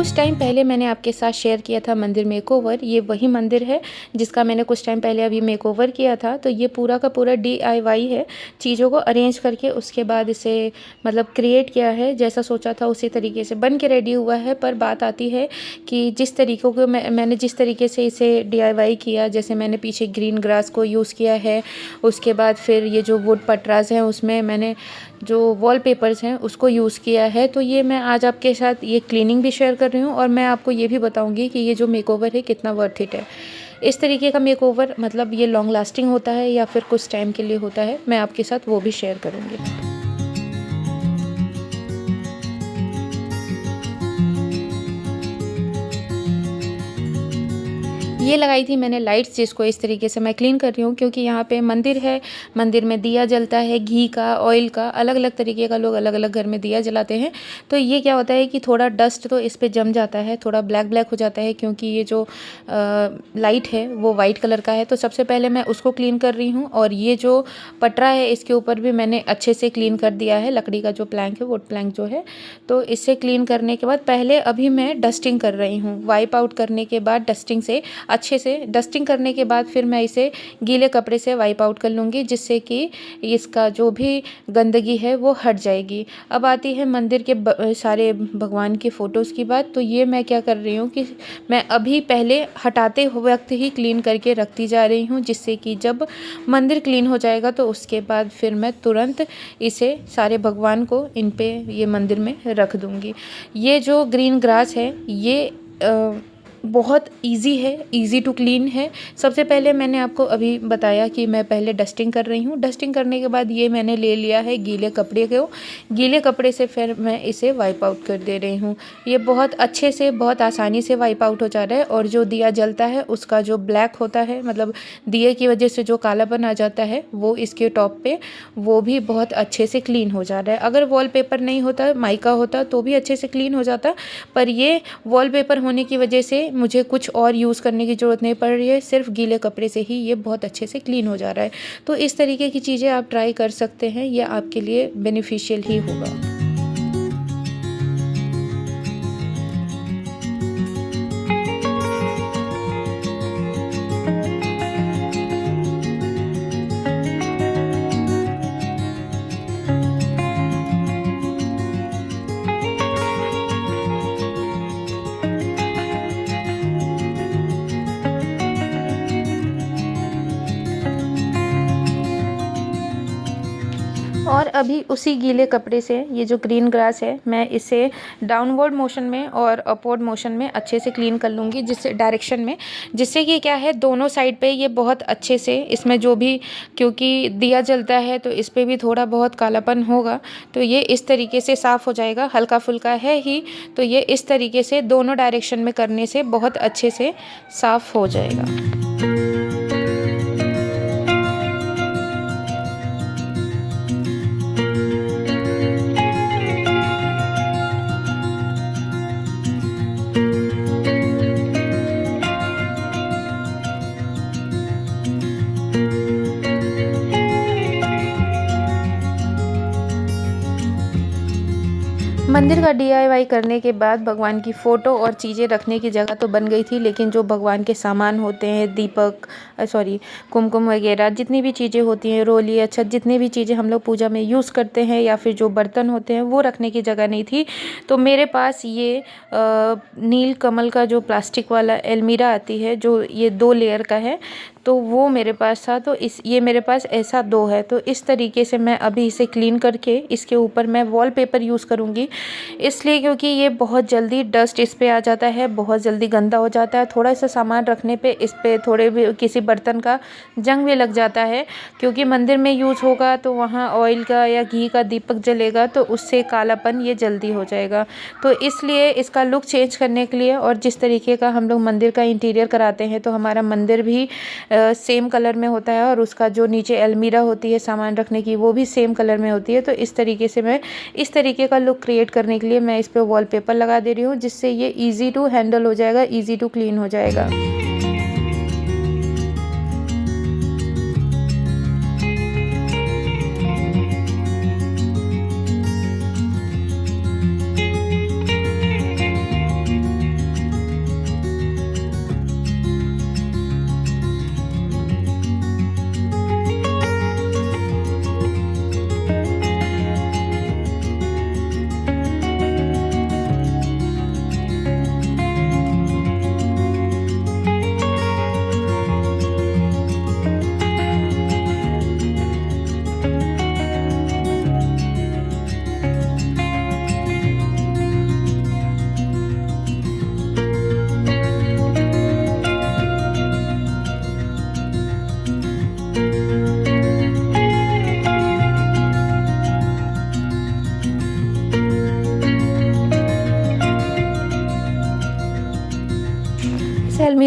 कुछ टाइम पहले मैंने आपके साथ शेयर किया था मंदिर मेकओवर। ये वही मंदिर है जिसका मैंने कुछ टाइम पहले अभी मेकओवर किया था। तो ये पूरा का पूरा DIY है, चीज़ों को अरेंज करके उसके बाद इसे मतलब क्रिएट किया है। जैसा सोचा था उसी तरीके से बन के रेडी हुआ है। पर बात आती है कि जिस तरीक़ों को मैंने जिस तरीके से इसे DIY किया, जैसे मैंने पीछे ग्रीन ग्रास को यूज़ किया है, उसके बाद फिर ये जो वुड पटरास हैं उसमें मैंने जो वॉलपेपर्स हैं उसको यूज़ किया है। तो ये मैं आज आपके साथ ये क्लीनिंग भी शेयर कर रही हूँ और मैं आपको ये भी बताऊँगी कि ये जो मेकओवर है कितना वर्थ इट है। इस तरीके का मेकओवर मतलब ये लॉन्ग लास्टिंग होता है या फिर कुछ टाइम के लिए होता है, मैं आपके साथ वो भी शेयर करूँगी। ये लगाई थी मैंने लाइट्स, जिसको इस तरीके से मैं क्लीन कर रही हूँ क्योंकि यहाँ पे मंदिर है, मंदिर में दिया जलता है, घी का, ऑयल का, अलग अलग तरीके का लोग अलग अलग घर में दिया जलाते हैं। तो ये क्या होता है कि थोड़ा डस्ट तो इस पे जम जाता है, थोड़ा ब्लैक ब्लैक हो जाता है क्योंकि ये जो लाइट है वो वाइट कलर का है। तो सबसे पहले मैं उसको क्लीन कर रही हूँ और ये जो पटरा है इसके ऊपर भी मैंने अच्छे से क्लीन कर दिया है, लकड़ी का जो प्लैंक है, वुड प्लैंक जो है। तो इससे क्लीन करने के बाद पहले अभी मैं डस्टिंग कर रही हूँ। वाइप आउट करने के बाद डस्टिंग से अच्छे से डस्टिंग करने के बाद फिर मैं इसे गीले कपड़े से वाइप आउट कर लूँगी, जिससे कि इसका जो भी गंदगी है वो हट जाएगी। अब आती है मंदिर के सारे भगवान के फ़ोटोज़ की बात। तो ये मैं क्या कर रही हूँ कि मैं अभी पहले हटाते हुए वक्त ही क्लीन करके रखती जा रही हूँ, जिससे कि जब मंदिर क्लीन हो जाएगा तो उसके बाद फिर मैं तुरंत इसे सारे भगवान को इन पे ये मंदिर में रख दूँगी। ये जो ग्रीन ग्रास है ये बहुत इजी है, इजी टू क्लीन है। सबसे पहले मैंने आपको अभी बताया कि मैं पहले डस्टिंग कर रही हूँ। डस्टिंग करने के बाद ये मैंने ले लिया है गीले कपड़े को, गीले कपड़े से फिर मैं इसे वाइप आउट कर दे रही हूँ। ये बहुत अच्छे से, बहुत आसानी से वाइप आउट हो जा रहा है और जो दिया जलता है उसका जो ब्लैक होता है, मतलब दिए की वजह से जो कालापन आ जाता है, वो इसके टॉप पे वो भी बहुत अच्छे से क्लीन हो जा रहा है। अगर वॉलपेपर नहीं होता, माइका होता तो भी अच्छे से क्लीन हो जाता, पर ये वॉलपेपर होने की वजह से मुझे कुछ और यूज़ करने की ज़रूरत नहीं पड़ रही है, सिर्फ गीले कपड़े से ही ये बहुत अच्छे से क्लीन हो जा रहा है। तो इस तरीके की चीज़ें आप ट्राई कर सकते हैं, ये आपके लिए बेनिफिशियल ही होगा। और अभी उसी गीले कपड़े से ये जो ग्रीन ग्रास है मैं इसे डाउनवर्ड मोशन में और अपवर्ड मोशन में अच्छे से क्लीन कर लूँगी, जिससे डायरेक्शन में, जिससे कि क्या है दोनों साइड पे ये बहुत अच्छे से इसमें जो भी, क्योंकि दिया जलता है तो इस पे भी थोड़ा बहुत कालापन होगा, तो ये इस तरीके से साफ़ हो जाएगा। हल्का फुल्का है ही, तो ये इस तरीके से दोनों डायरेक्शन में करने से बहुत अच्छे से साफ़ हो जाएगा। मंदिर का DIY करने के बाद भगवान की फ़ोटो और चीज़ें रखने की जगह तो बन गई थी, लेकिन जो भगवान के सामान होते हैं, दीपक कुमकुम वगैरह, जितनी भी चीज़ें होती हैं, रोली, अक्षत, जितनी भी चीज़ें हम लोग पूजा में यूज़ करते हैं या फिर जो बर्तन होते हैं, वो रखने की जगह नहीं थी। तो मेरे पास ये नील कमल का जो प्लास्टिक वाला अलमीरा आती है, जो ये 2 लेयर का है, तो वो मेरे पास था। तो ये मेरे पास ऐसा 2 है। तो इस तरीके से मैं अभी इसे क्लीन करके इसके ऊपर मैं वॉलपेपर यूज़ करूँगी, इसलिए क्योंकि ये बहुत जल्दी डस्ट इस पे आ जाता है, बहुत जल्दी गंदा हो जाता है। थोड़ा सा सामान रखने पे इस पे थोड़े भी किसी बर्तन का जंग भी लग जाता है, क्योंकि मंदिर में यूज़ होगा तो वहाँ ऑयल का या घी का दीपक जलेगा, तो उससे कालापन ये जल्दी हो जाएगा। तो इसलिए इसका लुक चेंज करने के लिए, और जिस तरीके का हम लोग मंदिर का इंटीरियर कराते हैं, तो हमारा मंदिर भी सेम कलर में होता है और उसका जो नीचे अलमीरा होती है सामान रखने की, वो भी सेम कलर में होती है। तो इस तरीके से मैं इस तरीके का लुक क्रिएट करने के लिए मैं इस पे वॉलपेपर लगा दे रही हूँ, जिससे ये इजी टू हैंडल हो जाएगा, इजी टू क्लीन हो जाएगा।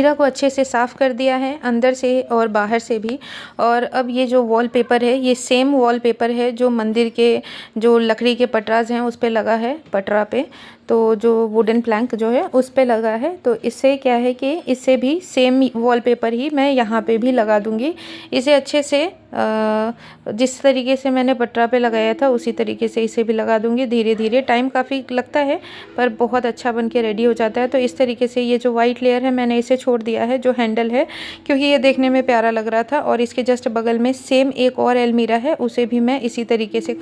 अलमीरा को अच्छे से साफ़ कर दिया है अंदर से और बाहर से भी। और अब ये जो वॉलपेपर है ये सेम वॉलपेपर है जो मंदिर के जो लकड़ी के पटराज हैं उस पे लगा है, पटरा पे, तो जो वुडन प्लैंक जो है उस पे लगा है। तो इससे क्या है कि इससे भी सेम वॉलपेपर ही मैं यहाँ पे भी लगा दूँगी। इसे अच्छे से जिस तरीके से मैंने पटरा पे लगाया था उसी तरीके से इसे भी लगा दूँगी धीरे धीरे। टाइम काफ़ी लगता है पर बहुत अच्छा बन के रेडी हो जाता है। तो इस तरीके से ये जो वाइट लेयर है मैंने इसे छोड़ दिया है, जो हैंडल है, क्योंकि ये देखने में प्यारा लग रहा था। और इसके जस्ट बगल में सेम एक और अलमीरा है, उसे भी मैं इसी तरीके से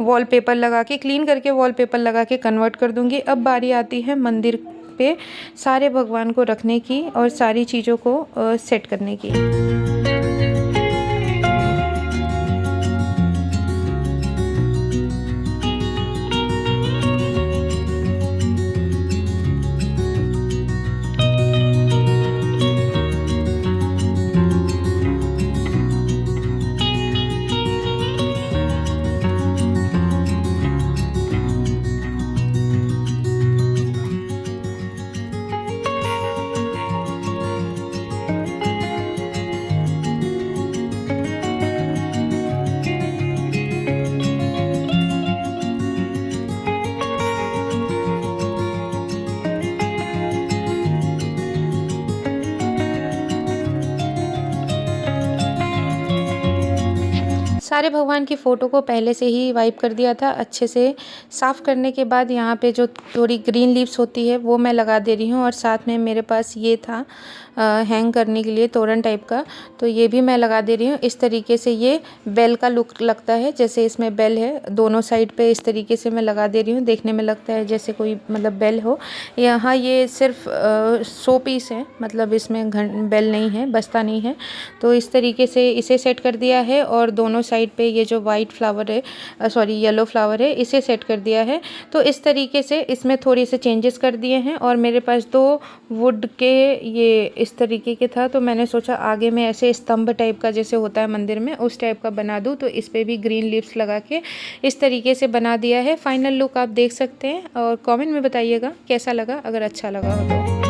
वॉलपेपर लगा के, क्लीन करके वॉलपेपर लगा के कन्वर्ट कर दूँगी। अब बारी आती है मंदिर पे सारे भगवान को रखने की और सारी चीज़ों को सेट करने की। सारे भगवान की फ़ोटो को पहले से ही वाइप कर दिया था अच्छे से। साफ़ करने के बाद यहाँ पे जो थोड़ी ग्रीन लीव्स होती है वो मैं लगा दे रही हूँ। और साथ में मेरे पास ये था हैंग करने के लिए तोरण टाइप का, तो ये भी मैं लगा दे रही हूँ। इस तरीके से ये बेल का लुक लगता है, जैसे इसमें बेल है दोनों साइड पे, इस तरीके से मैं लगा दे रही हूँ। देखने में लगता है जैसे कोई मतलब बेल हो। यहाँ ये सिर्फ शो पीस है, मतलब इसमें बेल नहीं है, बस्ता नहीं है। तो इस तरीके से इसे सेट कर दिया है। और दोनों साइड पे ये जो वाइट फ्लावर है, सॉरी येलो फ्लावर है, इसे सेट कर दिया है। तो इस तरीके से इसमें थोड़ी से चेंजेस कर दिए हैं। और मेरे पास 2 वुड के ये इस तरीके के था, तो मैंने सोचा आगे में ऐसे स्तंभ टाइप का जैसे होता है मंदिर में उस टाइप का बना दूँ। तो इस पे भी ग्रीन लीव्स लगा के इस तरीके से बना दिया है। फाइनल लुक आप देख सकते हैं और कमेंट में बताइएगा कैसा लगा, अगर अच्छा लगा हो तो।